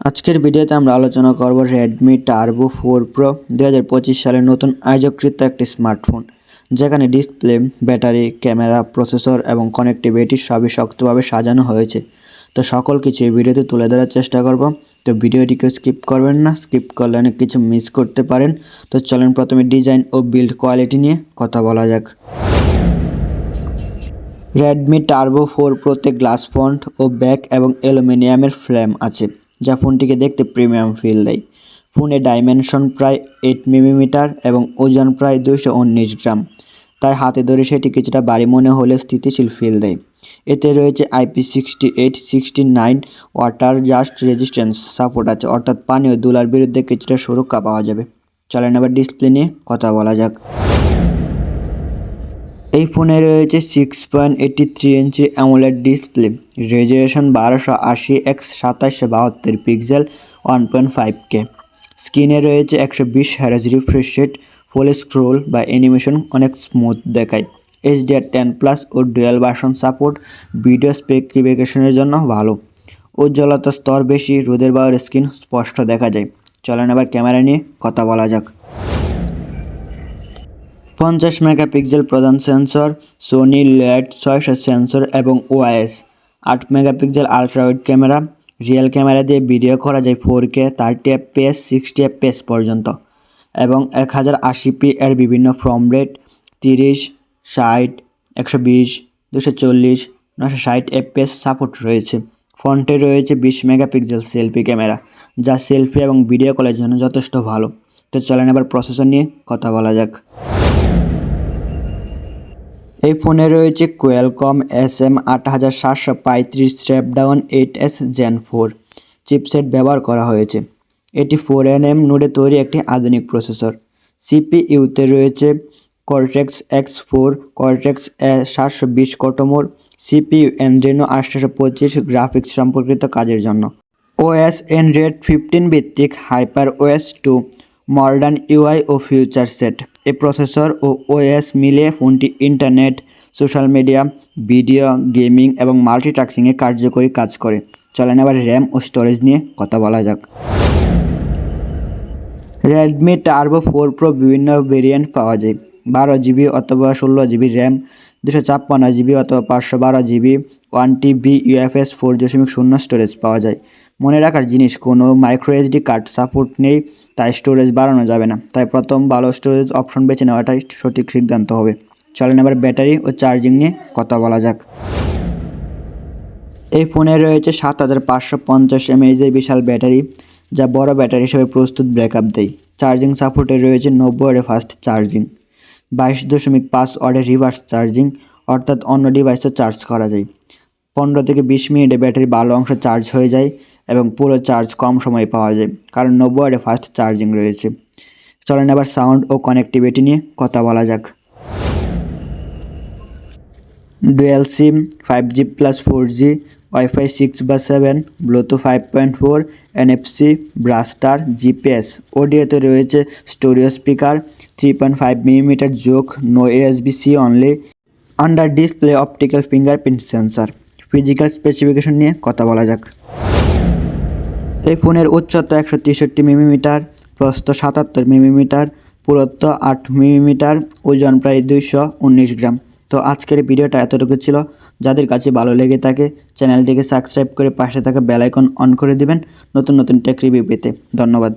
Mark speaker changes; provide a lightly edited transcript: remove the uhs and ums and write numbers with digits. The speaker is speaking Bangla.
Speaker 1: আজকের ভিডিওতে আমরা আলোচনা করব Redmi Turbo 4 Pro 2025 সালের নতুন আয়োজকৃত একটি স্মার্টফোন, যেখানে ডিসপ্লে, ব্যাটারি, ক্যামেরা, প্রসেসর এবং কানেক্টিভিটি সবই শক্তভাবে সাজানো হয়েছে। তো সকল কিছু এই ভিডিওতে তুলে ধরার চেষ্টা করব। তো ভিডিওটিকে স্কিপ করবেন না, স্কিপ করলে অনেক কিছু মিস করতে পারেন। তো চলেন প্রথমে ডিজাইন ও বিল্ড কোয়ালিটি নিয়ে কথা বলা যাক। Redmi Turbo 4 Pro-তে গ্লাস ফন্ট ও ব্যাক এবং অ্যালুমিনিয়ামের ফ্রেম আছে, যা ফোনটিকে দেখতে প্রিমিয়াম ফিল দেয়। ফোনে ডাইমেনশন প্রায় 8 মিলিমিটার এবং ওজন প্রায় 219 গ্রাম, তাই হাতে ধরে সেটি কিছুটা ভারী মনে হলে স্থিতিশীল ফিল দেয়। এতে রয়েছে IP68-69 water just resistance support আছে, অর্থাৎ পানি ও ধুলার বিরুদ্ধে কিছুটা সুরক্ষা পাওয়া যাবে। চলেন এবার ডিসপ্লে নিয়ে কথা বলা যাক। এই ফোনে রয়েছে 6.83 ইঞ্চি AMOLED display, resolution 1280x2772 pixel 1.5K। স্ক্রিনে রয়েছে 120 Hz রিফ্রেশ রেট, ফুল স্ক্রোল বা অ্যানিমেশন অনেক স্মুথ দেখায়। HDR10+ ও ডুয়াল ভার্সন সাপোর্ট ভিডিও স্পেসিফিকেশনের জন্য ভালো। উজ্জ্বলতা স্তর বেশি, রোদের বায়ুর স্ক্রিন স্পষ্ট দেখা যায়। চলেন আবার ক্যামেরা নিয়ে কথা বলা যাক। 50 মেগাপিক্সেল প্রধান সেন্সর, সোনি লেড 600 সেন্সর এবং OIS 8 megapixel ultrawide camera. Real camera দিয়ে ভিডিও করা যায় 4K 30fps 60fps পর্যন্ত এবং 1080p এর বিভিন্ন ফ্রেম রেট 30, 60, 120, 240, 960fps সাপোর্ট রয়েছে। ফ্রন্টে রয়েছে 20 মেগাপিক্সেল সেলফি ক্যামেরা, যা সেলফি এবং ভিডিও কলের জন্য যথেষ্ট ভালো। তো চলেন এবার প্রসেসর নিয়ে কথা বলা যাক। এই ফোনে রয়েছে Qualcomm SM8735 Snapdragon 8S Gen 4 chipset ব্যবহার করা হয়েছে। এটি 4nm নোডে তৈরি একটি আধুনিক প্রসেসর। সিপিইউতে রয়েছে Cortex X4, Cortex A720 কোটোমোর CPU, Adreno 825 graphics সম্পর্কিত কাজের জন্য। OS Android 15 ভিত্তিক HyperOS 2 মডার্ন UI ও ফিউচার সেট। এই প্রসেসর ও OS মিলিয়ে ফোনটি internet, social media, video, gaming এবং মাল্টিটাস্কিংয়ে কার্যকরী কাজ করে। চলেন এবার র্যাম ও স্টোরেজ নিয়ে কথা বলা যাক। Redmi Turbo 4 Pro বিভিন্ন ভেরিয়েন্ট পাওয়া যায়। 12GB অথবা 16GB র্যাম, 256GB অথবা 512GB, 1TB UFS 4.0 স্টোরেজ পাওয়া যায়। মনে রাখার জিনিস, কোনো মাইক্রো SD কার্ড সাপোর্ট নেই, তাই স্টোরেজ বাড়ানো যাবে না। তাই প্রথম ভালো স্টোরেজ অপশন বেছে নেওয়াটাই সঠিক সিদ্ধান্ত হবে। চলেন এবার ব্যাটারি ও চার্জিং নিয়ে কথা বলা যাক। এই ফোনে রয়েছে 7550 mAh বিশাল ব্যাটারি, যা বড় ব্যাটারি হিসেবে প্রস্তুত ব্যাকআপ দেয়। চার্জিং সাপোর্টে রয়েছে 90 ওয়াটের ফাস্ট চার্জিং, 22.5 ওয়াটের রিভার্স চার্জিং, অর্থাৎ অন্য ডিভাইসও চার্জ করা যায়। 15 থেকে 20 মিনিটে ব্যাটারি ভালো অংশ চার্জ হয়ে যায় এবং পুরো চার্জ কম সময়ে পাওয়া যায়, কারণ 90 ওয়াটের ফাস্ট চার্জিং রয়েছে। চলেন এবার সাউন্ড ও কানেক্টিভিটি নিয়ে কথা বলা যাক। Dual SIM, 5G+4G, Wi-Fi 6/7, Bluetooth 5.4, NFC, blaster, GPS। অডিওতে রয়েছে stereo speaker, 3.5mm jack, no USB-C only, under display optical fingerprint sensor. Physical specification নিয়ে কথা বলা যাক। এই ফোনের উচ্চতা 163mm, প্রস্থ 77mm, পুরুত্ব 8mm, ওজন প্রায় 219 গ্রাম। তো আজকের ভিডিওটা এতটুকু ছিল। যাদের কাছে ভালো লেগে থাকে চ্যানেলটিকে সাবস্ক্রাইব করে পাশে থাকা বেল আইকন অন করে দিবেন নতুন নতুন টেক রিভিউ পেতে। ধন্যবাদ।